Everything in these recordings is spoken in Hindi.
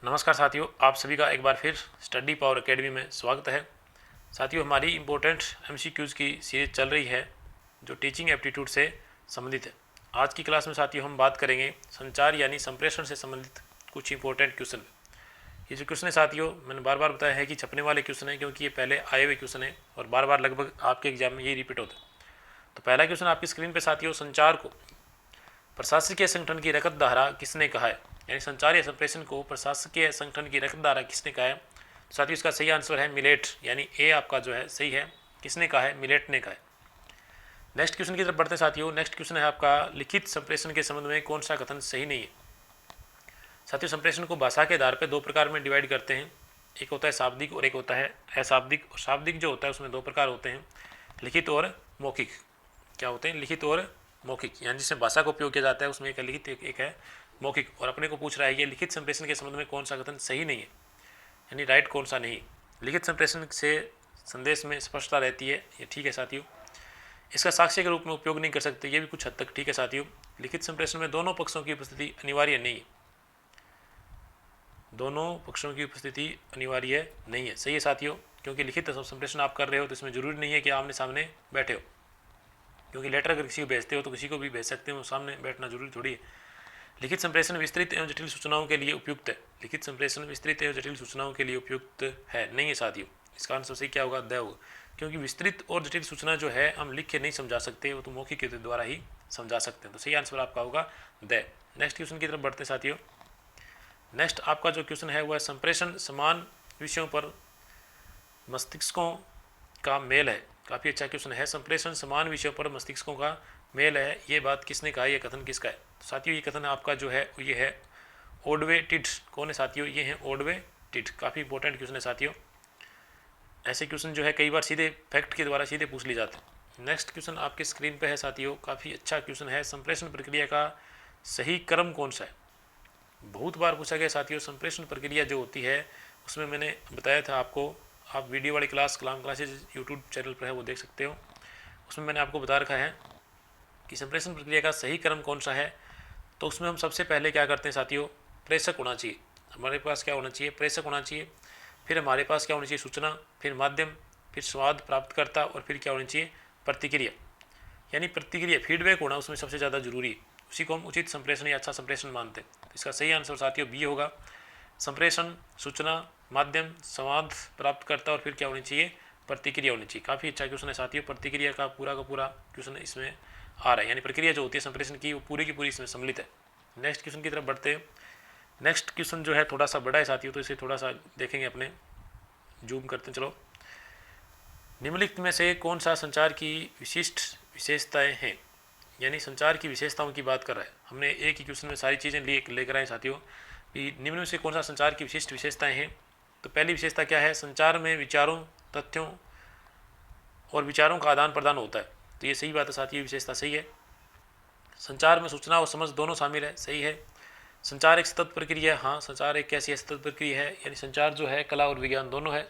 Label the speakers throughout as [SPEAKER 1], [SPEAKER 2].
[SPEAKER 1] नमस्कार साथियों, आप सभी का एक बार फिर स्टडी पावर एकेडमी में स्वागत है। साथियों, हमारी इम्पोर्टेंट एमसीक्यूज़ की सीरीज चल रही है जो टीचिंग एप्टीट्यूड से संबंधित है। आज की क्लास में साथियों हम बात करेंगे संचार यानी संप्रेषण से संबंधित कुछ इंपॉर्टेंट क्वेश्चन। ये जो क्वेश्चन है साथियों, मैंने बार बार बताया है कि छपने वाले क्वेश्चन है, क्योंकि ये पहले आए हुए क्वेश्चन है और बार बार लगभग आपके एग्जाम में यही रिपीट होता है। तो पहला क्वेश्चन आपकी स्क्रीन पर साथियों, संचार को प्रशासकीय संगठन की रकत धारा किसने कहा है? यानी संचार या संप्रेषण को प्रशासकीय संगठन की रकत धारा किसने कहा है? तो साथियों इसका सही आंसर है मिलेट, यानी ए आपका जो है सही है। किसने कहा है? मिलेट ने कहा है। नेक्स्ट क्वेश्चन की तरफ बढ़ते हैं साथियों। नेक्स्ट क्वेश्चन है आपका, लिखित संप्रेषण के संबंध में कौन सा कथन सही नहीं है? साथियों, संप्रेषण को भाषा के आधार पर दो प्रकार में डिवाइड करते हैं। एक होता है शाब्दिक और एक होता है अशाब्दिक। और शाब्दिक जो होता है उसमें दो प्रकार होते हैं, लिखित और मौखिक। क्या होते हैं? लिखित और मौखिक, यानी जिसमें भाषा का उपयोग किया जाता है उसमें एक है लिखित, एक है मौखिक। और अपने को पूछ रहा है कि लिखित संप्रेषण के संबंध में कौन सा कथन सही नहीं है, यानी राइट कौन सा नहीं। लिखित संप्रेषण से संदेश में स्पष्टता रहती है, ये ठीक है साथियों। इसका साक्ष्य के रूप में उपयोग नहीं कर सकते, ये भी कुछ हद तक ठीक है साथियों। लिखित संप्रेषण में दोनों पक्षों की उपस्थिति अनिवार्य नहीं है, दोनों पक्षों की उपस्थिति अनिवार्य नहीं है, सही है साथियों। क्योंकि लिखित संप्रेषण आप कर रहे हो तो इसमें जरूरी नहीं है कि आमने सामने बैठे हो, क्योंकि लेटर अगर किसी को भेजते हो तो किसी को भी भेज सकते हो, सामने बैठना जरूरी थोड़ी है। लिखित संप्रेषण विस्तृत एवं जटिल सूचनाओं के लिए उपयुक्त है। लिखित संप्रेषण विस्तृत एवं जटिल सूचनाओं के लिए उपयुक्त है, नहीं है साथियों। इसका आंसर सही क्या होगा? द होगा, क्योंकि विस्तृत और जटिल सूचना जो है हम लिख के नहीं समझा सकते, वो तो मौखिक के द्वारा ही समझा सकते हैं। तो सही आंसर आपका होगा द। नेक्स्ट क्वेश्चन की तरफ बढ़ते हैं साथियों। नेक्स्ट आपका जो क्वेश्चन है वह संप्रेषण समान विषयों पर मस्तिष्कों का मेल है। काफ़ी अच्छा क्वेश्चन है। संप्रेषण समान विषयों पर मस्तिष्कों का मेल है, ये बात किसने कहा? ये कथन किसका है? तो साथियों ये कथन आपका जो है ये है ओडवे टिड। कौन है साथियों? ये है ओडवे टिड। काफ़ी इंपॉर्टेंट क्वेश्चन है साथियों। ऐसे क्वेश्चन जो है कई बार सीधे फैक्ट के द्वारा सीधे पूछ ली जाते हैं। नेक्स्ट क्वेश्चन आपके स्क्रीन पे है साथियों, काफ़ी अच्छा क्वेश्चन है। संप्रेषण प्रक्रिया का सही क्रम कौन सा है? बहुत बार पूछा गया साथियों। संप्रेषण प्रक्रिया जो होती है उसमें मैंने बताया था आपको, आप वीडियो वाली क्लास कलाम क्लासेज यूट्यूब चैनल पर है वो देख सकते हो। उसमें मैंने आपको बता रखा है कि संप्रेषण प्रक्रिया का सही क्रम कौन सा है। तो उसमें हम सबसे पहले क्या करते हैं साथियों? प्रेषक होना चाहिए हमारे पास। क्या होना चाहिए? प्रेषक होना चाहिए। फिर हमारे पास क्या होनी चाहिए? सूचना, फिर माध्यम, फिर स्वाद प्राप्तकर्ता, और फिर क्या होनी चाहिए? प्रतिक्रिया। यानी प्रतिक्रिया, फीडबैक होना उसमें सबसे ज़्यादा जरूरी है। उसी को हम उचित संप्रेषण या अच्छा संप्रेषण मानते हैं। तो इसका सही आंसर साथियों बी होगा। संप्रेषण, सूचना, माध्यम, संवाद प्राप्तकर्ता, और फिर क्या होनी चाहिए? प्रतिक्रिया होनी चाहिए। काफ़ी अच्छा क्वेश्चन है साथियों। प्रतिक्रिया का पूरा क्वेश्चन इसमें आ रहा है, यानी प्रक्रिया जो होती है संप्रेषण की वो पूरी की पूरी इसमें सम्मिलित है। नेक्स्ट क्वेश्चन की तरफ बढ़ते हैं। नेक्स्ट क्वेश्चन जो है थोड़ा सा बड़ा है साथियों, तो इसे थोड़ा सा देखेंगे, अपने जूम करते हैं। चलो, निम्नलिखित में से कौन सा संचार की विशिष्ट विशेषताएं हैं? यानी संचार की विशेषताओं की बात कर रहा है। हमने एक ही क्वेश्चन में सारी चीज़ें लेकर आए साथियों कि निम्न में से कौन सा संचार की विशिष्ट विशेषताएं हैं। तो पहली विशेषता क्या है? संचार में विचारों, तथ्यों और विचारों का आदान प्रदान होता है। तो ये सही बात है साथियों, विशेषता सही है। संचार में सूचना और समझ दोनों शामिल है, सही है। संचार एक सतत प्रक्रिया है, हाँ संचार एक कैसी सतत प्रक्रिया है? यानी संचार जो है कला और विज्ञान दोनों है।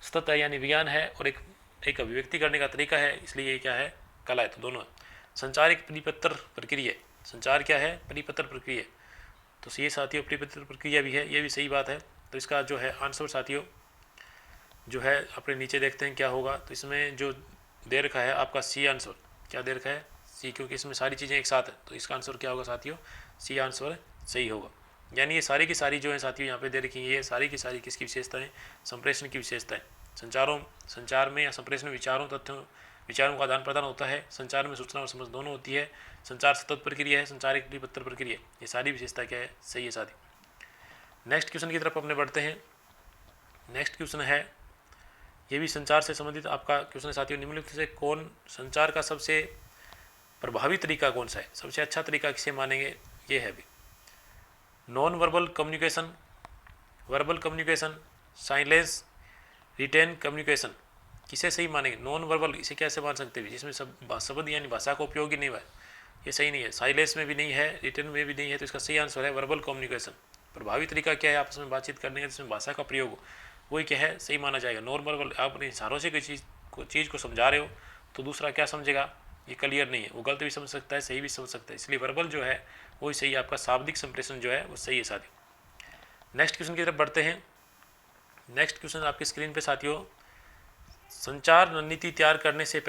[SPEAKER 1] सतत है यानी विज्ञान है, और एक अभिव्यक्ति करने का तरीका है, इसलिए ये क्या है? कला है। तो दोनों है। संचार एक परिपत्र प्रक्रिया है। संचार क्या है? परिपत्र प्रक्रिया। तो ये साथियों परिपत्र प्रक्रिया भी है, ये भी सही बात है। तो इसका जो है आंसर साथियों जो है अपने नीचे देखते हैं क्या होगा। तो इसमें जो दे रखा है आपका सी आंसर, क्या दे रखा है? सी, क्योंकि इसमें सारी चीज़ें एक साथ है। तो इसका आंसर क्या होगा साथियों? सी आंसर सही होगा। यानी ये सारी की सारी जो है साथियों यहाँ पे दे रखी है, ये सारी की सारी किसकी विशेषताएं? संप्रेषण की विशेषताएं। संचार में या संप्रेषण में विचारों का आदान प्रदान होता है। संचार में सूचना और समझ दोनों होती है। संचार सतत प्रक्रिया है, संचार एक परिपत्र प्रक्रिया है। ये सारी विशेषता क्या है? सही है साथी। नेक्स्ट क्वेश्चन की तरफ अपने बढ़ते हैं। नेक्स्ट क्वेश्चन है, ये भी संचार से संबंधित आपका क्वेश्चन है साथियों। निम्नलिखित से कौन संचार का सबसे प्रभावी तरीका कौन सा है? सबसे अच्छा तरीका किसे मानेंगे? ये है भी non verbal communication, verbal communication, silence, written communication. किसे सही मानेंगे? नॉन वर्बल, इसे कैसे मान सकते हैं? जिसमें सब शब्द यानी भाषा का उपयोग ही नहीं हुआ है, ये सही नहीं है। साइलेंस में भी नहीं है, रिटेन में भी नहीं है। तो इसका सही आंसर है वर्बल कम्युनिकेशन। प्रभावी तरीका क्या है आपस में बातचीत करने का? जिसमें भाषा का प्रयोग हो, वही क्या है? सही माना जाएगा। नॉन वर्बल, आप अपने इशारों से किसी चीज़ को समझा रहे हो तो दूसरा क्या समझेगा? ये क्लियर नहीं है, वो गलत भी समझ सकता है, सही भी समझ सकता है। इसलिए वर्बल जो है वही सही है। आपका शाब्दिक संप्रेषण जो है वो सही है साथियों। नेक्स्ट क्वेश्चन की तरफ बढ़ते हैं। नेक्स्ट क्वेश्चन आपकी स्क्रीन पे साथियों, संचार रणनीति तैयार करने से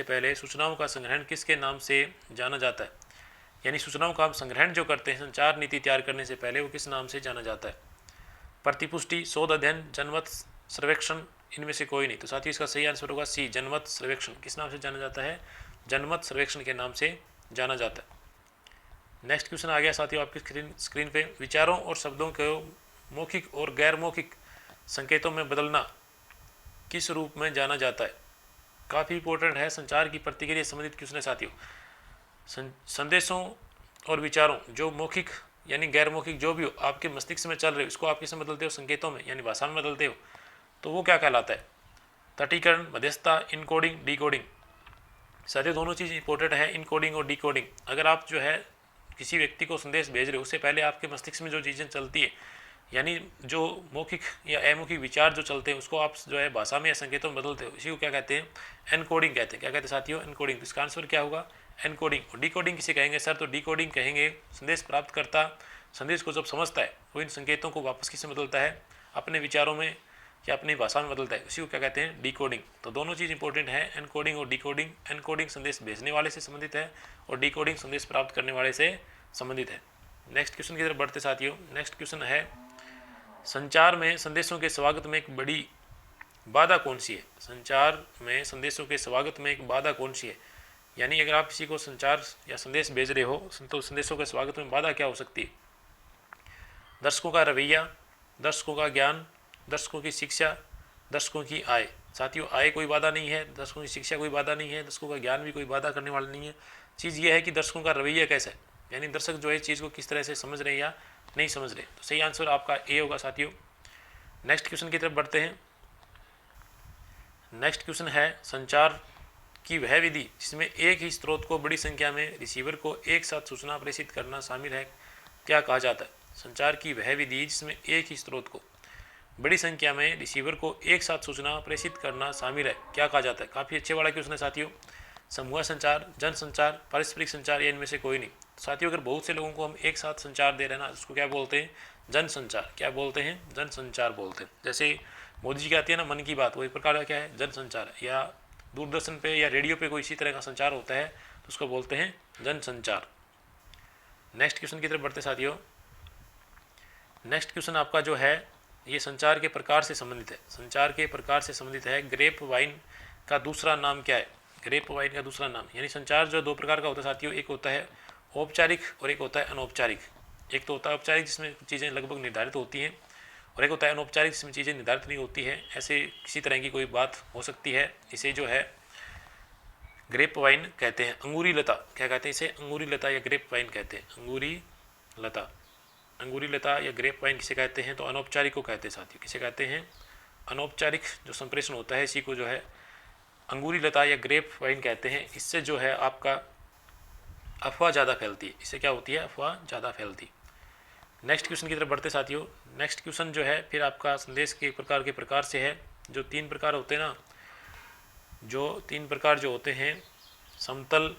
[SPEAKER 1] पहले सूचनाओं का संग्रहण किसके नाम से जाना जाता है? यानी सूचनाओं का हम संग्रहण जो करते हैं संचार नीति तैयार करने से पहले वो किस नाम से जाना जाता है? प्रतिपुष्टि, शोध अध्ययन, जनमत सर्वेक्षण, इनमें से कोई नहीं। तो साथियों इसका सही आंसर होगा सी, जनमत सर्वेक्षण। किस नाम से जाना जाता है? जनमत सर्वेक्षण के नाम से जाना जाता है। नेक्स्ट क्वेश्चन आ गया साथियों आपकी स्क्रीन पे, विचारों और शब्दों को मौखिक और गैर मौखिक संकेतों में बदलना किस रूप में जाना जाता है? काफ़ी इंपॉर्टेंट है, संचार की प्रतिक्रिया संबंधित क्वेश्चन है साथियों। संदेशों और विचारों जो मौखिक यानी गैर मौखिक जो भी हो आपके मस्तिष्क में चल रहे हो, इसको आप किसमें बदलते हो? संकेतों में यानी भाषा में बदलते हो, तो वो क्या कहलाता है? तटीकरण, मध्यस्थता, इनकोडिंग, डिकोडिंग। साथियों दोनों चीज़ इंपॉर्टेंट है, इनकोडिंग और डिकोडिंग। अगर आप जो है किसी व्यक्ति को संदेश भेज रहे हो उससे पहले आपके मस्तिष्क में जो चीज़ें चलती है यानी जो मौखिक या अमौखिक विचार जो चलते हैं उसको आप जो है भाषा में या संकेतों में बदलते हो, इसी को क्या कहते हैं? एनकोडिंग कहते हैं। क्या कहते हैं साथियों? एनकोडिंग। तो इसका आंसर क्या होगा? एनकोडिंग। और डिकोडिंग किसे कहेंगे सर? तो डिकोडिंग कहेंगे संदेश प्राप्त करता संदेश को जब समझता है वो इन संकेतों को वापस किसमें बदलता है? अपने विचारों में या अपनी भाषा में बदलता है, उसी को क्या कहते हैं? डिकोडिंग। तो दोनों चीज़ इंपॉर्टेंट है, एनकोडिंग और डिकोडिंग। एनकोडिंग संदेश भेजने वाले से संबंधित है और डिकोडिंग संदेश प्राप्त करने वाले से संबंधित है। नेक्स्ट क्वेश्चन की तरफ बढ़ते साथियों। नेक्स्ट क्वेश्चन है, संचार में संदेशों के स्वागत में एक बड़ी बाधा कौन सी है? संचार में संदेशों के स्वागत में एक बाधा कौन सी है? यानी अगर आप किसी को संचार या संदेश भेज रहे हो तो संदेशों के स्वागत में बाधा क्या हो सकती है? दर्शकों का रवैया, दर्शकों का ज्ञान, दर्शकों की शिक्षा, दर्शकों की आय। साथियों आय कोई बाधा नहीं है, दर्शकों की शिक्षा कोई बाधा नहीं है, दर्शकों का ज्ञान भी कोई बाधा करने वाला नहीं है। चीज़ ये है कि दर्शकों का रवैया कैसा है, यानी दर्शक जो है चीज़ को किस तरह से समझ रहे हैं या नहीं समझ रहे। तो सही आंसर आपका ए होगा साथियों। नेक्स्ट क्वेश्चन की तरफ बढ़ते हैं। नेक्स्ट क्वेश्चन है, संचार की वह विधि जिसमें एक ही स्रोत को बड़ी संख्या में रिसीवर को एक साथ सूचना प्रेषित करना शामिल है, क्या कहा जाता है? संचार की वह विधि जिसमें एक ही स्रोत को बड़ी संख्या में रिसीवर को एक साथ सूचना प्रेषित करना शामिल है, क्या कहा जाता है? काफ़ी अच्छे वाला क्वेश्चन है साथियों। समूह संचार, जन संचार, पारस्परिक संचार या इनमें से कोई नहीं। साथियों अगर बहुत से लोगों को हम एक साथ संचार दे रहे हैं ना, उसको क्या बोलते हैं? जन संचार। क्या बोलते हैं? जन संचार बोलते हैं। जैसे मोदी जी कहती है ना मन की बात, वही प्रकार का क्या है? जन संचार। या दूरदर्शन पे या रेडियो पे कोई इसी तरह का संचार होता है तो उसको बोलते हैं जन संचार। नेक्स्ट क्वेश्चन की तरफ बढ़ते साथियों। नेक्स्ट क्वेश्चन आपका जो है ये संचार के प्रकार से संबंधित है। संचार के प्रकार से संबंधित है, ग्रेप वाइन का दूसरा नाम क्या है? ग्रेप वाइन का दूसरा नाम, यानी संचार जो दो प्रकार का होता है साथियों, एक होता है औपचारिक और एक होता है अनौपचारिक। एक तो होता है औपचारिक जिसमें चीज़ें लगभग निर्धारित होती हैं और एक होता है अनौपचारिक जिसमें चीज़ें निर्धारित नहीं होती है, ऐसे किसी तरह की कोई बात हो सकती है। इसे जो है ग्रेप वाइन कहते हैं। अंगूरी लता क्या कहते हैं? इसे अंगूरी लता या ग्रेप वाइन कहते हैं। अंगूरी लता, अंगूरी लता या ग्रेप वाइन किसे कहते हैं? तो अनौपचारिक को कहते हैं साथियों। किसे कहते हैं? अनौपचारिक जो संप्रेषण होता है इसी को जो है अंगूरी लता या ग्रेप वाइन कहते हैं। इससे जो है आपका अफवाह ज़्यादा फैलती है। इससे क्या होती है? अफवाह ज़्यादा फैलती। नेक्स्ट क्वेश्चन की तरफ बढ़ते साथियों। नेक्स्ट क्वेश्चन जो है फिर आपका संदेश के प्रकार से है। जो तीन प्रकार होते हैं ना, जो तीन प्रकार जो होते हैं, समतल,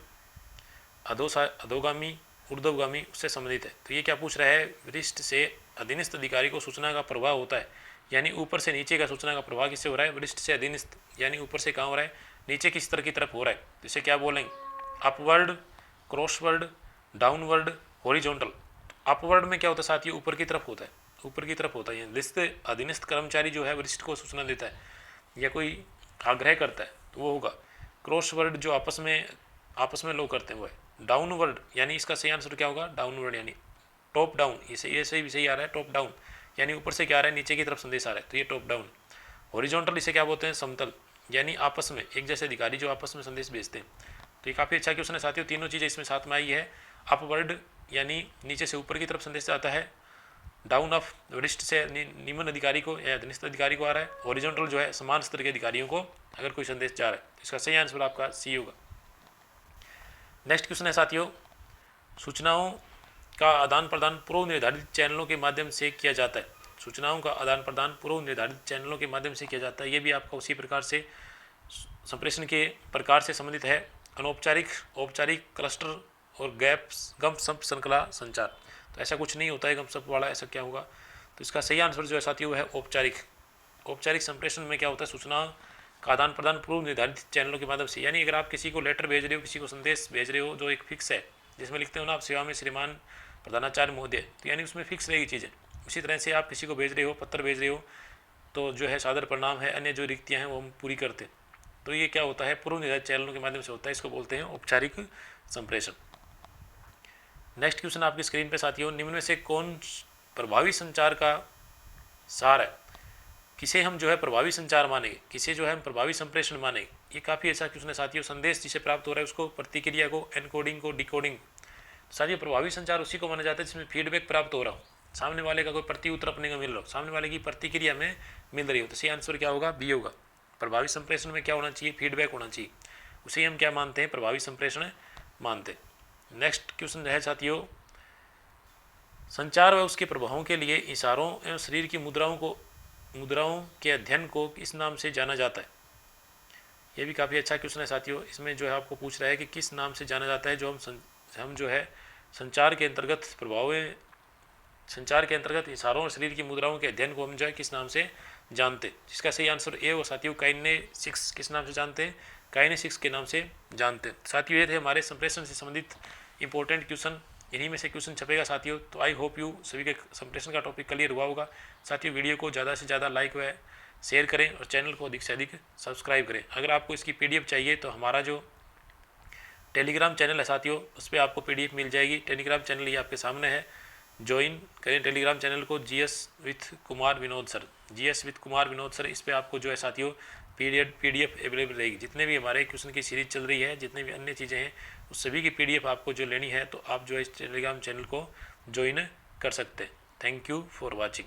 [SPEAKER 1] अधोगामी, ऊर्ध्वगामी, उससे संबंधित है। तो ये क्या पूछ रहा है? वरिष्ठ से अधीनस्थ अधिकारी को सूचना का प्रवाह होता है, यानी ऊपर से नीचे का सूचना का प्रवाह किससे हो रहा है? वरिष्ठ से अधीनस्थ, यानी ऊपर से कहाँ हो रहा है? नीचे की स्तर की तरफ हो रहा है। जिसे क्या बोलेंगे? Upward, crossword, downward, horizontal. Upward में क्या होता है साथियों? ऊपर की तरफ होता है, ऊपर की तरफ होता है। जिससे अधीनस्थ कर्मचारी जो है वरिष्ठ को सूचना देता है या कोई आग्रह करता है तो वो होगा। क्रॉसवर्ड जो आपस में लोग करते हैं वो है। डाउनवर्ड यानी इसका सही आंसर क्या होगा? डाउनवर्ड यानी टॉप डाउन। ये सही आ रहा है, टॉप डाउन यानी ऊपर से क्या आ रहा है? नीचे की तरफ संदेश आ रहा है, तो ये टॉप डाउन। हॉरिजॉन्टल इसे क्या बोलते हैं? समतल, यानी आपस में एक जैसे अधिकारी जो आपस में संदेश भेजते हैं। तो ये काफ़ी अच्छा क्वेश्चन है साथियों। तीनों चीज़ें इसमें साथ में आई है। अपवर्ड यानी नीचे से ऊपर की तरफ संदेश आता है, डाउन ऑफ वरिष्ठ से निम्न अधिकारी को या अधीनस्थ अधिकारी को आ रहा है, हॉरिजॉन्टल जो है समान स्तर के अधिकारियों को अगर कोई संदेश जा रहा है। तो इसका सही आंसर आपका सी होगा। नेक्स्ट क्वेश्चन है साथियों, सूचनाओं का आदान प्रदान पूर्व निर्धारित चैनलों के माध्यम से किया जाता है। सूचनाओं का आदान प्रदान पूर्व निर्धारित चैनलों के माध्यम से किया जाता है। ये भी आपका उसी प्रकार से संप्रेषण के प्रकार से संबंधित है। अनौपचारिक, औपचारिक, क्लस्टर और गप सप श्रृंखला संचार। तो ऐसा कुछ नहीं होता है गप सप वाला, ऐसा क्या होगा। तो इसका सही आंसर जो है साथियों वो है औपचारिक संप्रेषण में क्या होता है, सूचना का आदान प्रदान पूर्व निर्धारित चैनलों के माध्यम से। यानी अगर आप किसी को लेटर भेज रहे हो, किसी को संदेश भेज रहे हो जो एक फिक्स है, जिसमें लिखते हो ना आप सेवा में श्रीमान प्रधानाचार्य महोदय, तो यानी उसमें फिक्स रहेगी चीज़ें। उसी तरह से आप किसी को भेज रहे हो, पत्र भेज रहे हो, तो जो है सादर प्रणाम है, अन्य जो रिक्तियाँ हैं वो हम पूरी करते हैं। तो ये क्या होता है, पूर्व निर्धारित चैनलों के माध्यम से होता है, इसको बोलते हैं औपचारिक संप्रेषण। नेक्स्ट क्वेश्चन आपकी स्क्रीन पे साथियों, निम्न में से कौन प्रभावी संचार का सार है। किसे हम जो है प्रभावी संचार मानेंगे, किसे जो है हम प्रभावी संप्रेषण मानेंगे। ये काफ़ी अच्छा क्वेश्चन है साथियों। संदेश जिसे प्राप्त हो रहा है उसको, प्रतिक्रिया को, एनकोडिंग को, डिकोडिंग। साथियों प्रभावी संचार उसी को माना जाता है जिसमें फीडबैक प्राप्त हो रहा हो, सामने वाले का कोई प्रति उत्तर अपने को मिल रहा हो, सामने वाले की प्रतिक्रिया में मिल रही हो। तो सही आंसर क्या होगा, बी होगा। प्रभावी संप्रेषण में क्या होना चाहिए, फीडबैक होना चाहिए, उसे हम क्या मानते हैं, प्रभावी संप्रेषण मानते हैं। नेक्स्ट क्वेश्चन है साथियों, संचार व उसके प्रभावों के लिए इशारों एवं शरीर की मुद्राओं के अध्ययन को किस नाम से जाना जाता है। ये भी काफ़ी अच्छा क्वेश्चन है साथियों। इसमें जो है आपको पूछ रहा है कि किस नाम से जाना जाता है जो हम जो है संचार के अंतर्गत इशारों और शरीर की मुद्राओं के अध्ययन को हम जो है किस नाम से जानते हैं। जिसका सही आंसर ए हो साथियों, काइनेसिक्स। किस नाम से जानते हैं, काइनेसिक्स के नाम से जानते हैं। साथियों ये थे हमारे संप्रेषण से संबंधित इंपॉर्टेंट क्वेश्चन, इन्हीं में से क्वेश्चन छपेगा साथियों। तो आई होप यू सभी के संप्रेषण का टॉपिक क्लियर हुआ होगा। साथियों वीडियो को ज़्यादा से ज़्यादा लाइक व शेयर करें और चैनल को अधिक से अधिक सब्सक्राइब करें। अगर आपको इसकी पीडीएफ चाहिए तो हमारा जो टेलीग्राम चैनल है साथियों, उस पर आपको पीडीएफ मिल जाएगी। टेलीग्राम चैनल ये आपके सामने है, ज्वाइन करें टेलीग्राम चैनल को, GS with Kumar Vinod sir. इस पर आपको जो है साथियों पीडीएफ अवेलेबल रहेगी। जितने भी हमारे क्वेश्चन की सीरीज चल रही है, जितने भी अन्य चीज़ें हैं, उस सभी की पीडीएफ आपको जो लेनी है तो आप जो है इस टेलीग्राम चैनल को ज्वाइन कर सकते हैं। Thank you for watching.